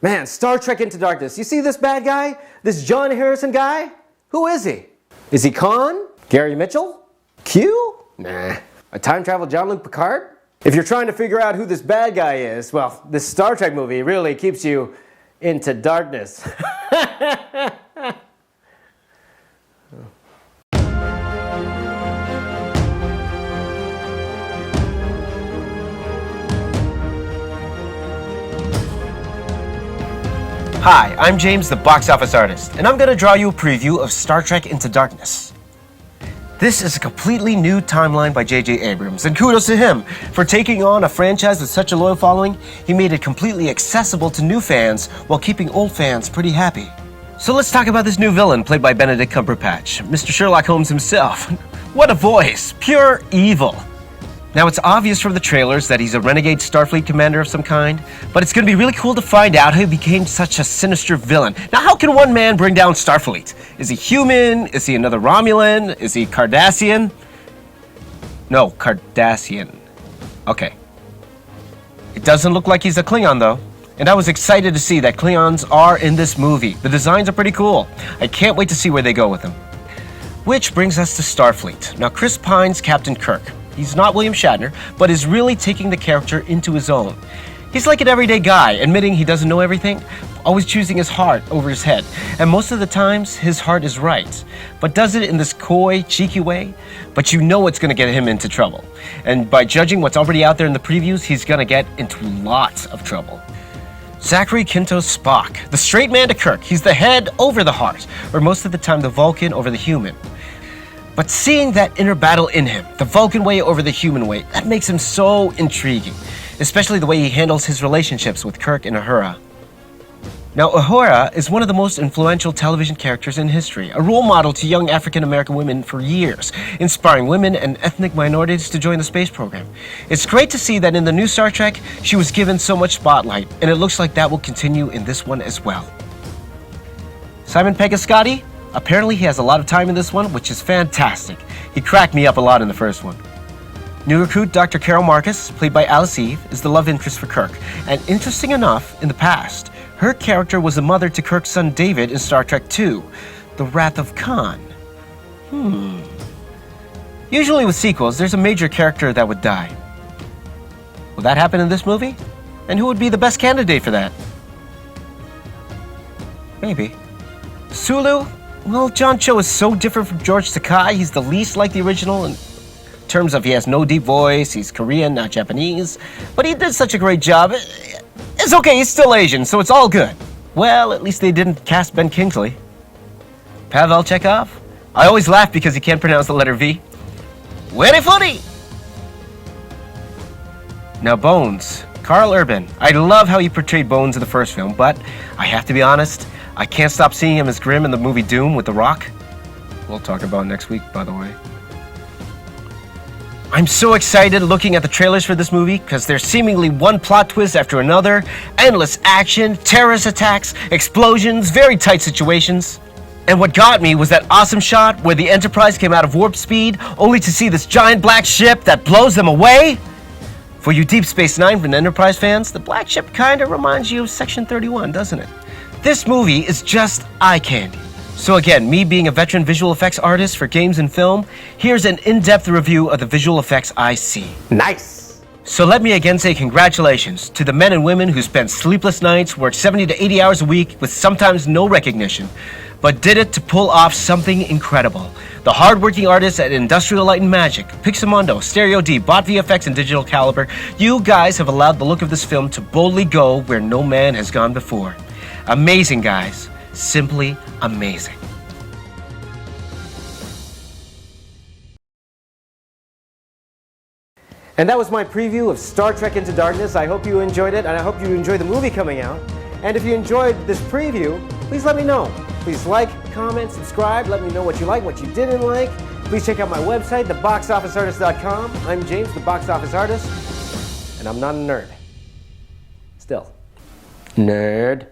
Man, Star Trek Into Darkness. You see this bad guy? This John Harrison guy? Who is he? Is he Khan? Gary Mitchell? Q? Nah. A time travel Jean-Luc Picard? If you're trying to figure out who this bad guy is, well, this Star Trek movie really keeps you into darkness. Hi, I'm James, the box office artist, and I'm going to draw you a preview of Star Trek Into Darkness. This is a completely new timeline by J.J. Abrams, and kudos to him for taking on a franchise with such a loyal following. He made it completely accessible to new fans while keeping old fans pretty happy. So let's talk about this new villain played by Benedict Cumberbatch, Mr. Sherlock Holmes himself. What a voice! Pure evil! Now, it's obvious from the trailers that he's a renegade Starfleet commander of some kind, but it's going to be really cool to find out how he became such a sinister villain. Now, how can one man bring down Starfleet? Is he human? Is he another Romulan? Is he Cardassian? No, Cardassian. Okay. It doesn't look like he's a Klingon, though. And I was excited to see that Klingons are in this movie. The designs are pretty cool. I can't wait to see where they go with them. Which brings us to Starfleet. Now, Chris Pine's Captain Kirk. He's not William Shatner, but is really taking the character into his own. He's like an everyday guy, admitting he doesn't know everything, always choosing his heart over his head. And most of the times, his heart is right, but does it in this coy, cheeky way. But you know it's going to get him into trouble. And by judging what's already out there in the previews, he's going to get into lots of trouble. Zachary Quinto's Spock, the straight man to Kirk. He's the head over the heart, or most of the time the Vulcan over the human. But seeing that inner battle in him, the Vulcan way over the human way, that makes him so intriguing, especially the way he handles his relationships with Kirk and Uhura. Now, Uhura is one of the most influential television characters in history, a role model to young African-American women for years, inspiring women and ethnic minorities to join the space program. It's great to see that in the new Star Trek, she was given so much spotlight, and it looks like that will continue in this one as well. Simon Pegg as Scotty? Apparently he has a lot of time in this one, which is fantastic. He cracked me up a lot in the first one. New recruit Dr. Carol Marcus, played by Alice Eve, is the love interest for Kirk. And interesting enough, in the past, her character was the mother to Kirk's son David in Star Trek II, The Wrath of Khan. Usually with sequels, there's a major character that would die. Will that happen in this movie? And who would be the best candidate for that? Maybe. Sulu? Well, John Cho is so different from George Takei. He's the least like the original in terms of he has no deep voice, he's Korean, not Japanese. But he did such a great job. It's okay, he's still Asian, so it's all good. Well, at least they didn't cast Ben Kingsley. Pavel Chekhov? I always laugh because he can't pronounce the letter V. Very funny! Now, Bones. Carl Urban. I love how he portrayed Bones in the first film, but I have to be honest, I can't stop seeing him as Grim in the movie Doom with The Rock. We'll talk about it next week, by the way. I'm so excited looking at the trailers for this movie because there's seemingly one plot twist after another, endless action, terrorist attacks, explosions, very tight situations. And what got me was that awesome shot where the Enterprise came out of warp speed only to see this giant black ship that blows them away. For you Deep Space Nine and Enterprise fans, the black ship kind of reminds you of Section 31, doesn't it? This movie is just eye candy. So again, me being a veteran visual effects artist for games and film, here's an in-depth review of the visual effects I see. Nice! So let me again say congratulations to the men and women who spent sleepless nights, worked 70 to 80 hours a week with sometimes no recognition, but did it to pull off something incredible. The hardworking artists at Industrial Light and Magic, Pixamondo, Stereo D, Bot VFX, and Digital Caliber, you guys have allowed the look of this film to boldly go where no man has gone before. Amazing, guys. Simply amazing. And that was my preview of Star Trek Into Darkness. I hope you enjoyed it, and I hope you enjoyed the movie coming out. And if you enjoyed this preview, please let me know. Please like, comment, subscribe. Let me know what you like, what you didn't like. Please check out my website, theboxofficeartist.com. I'm James, the Box Office Artist, and I'm not a nerd. Still. Nerd.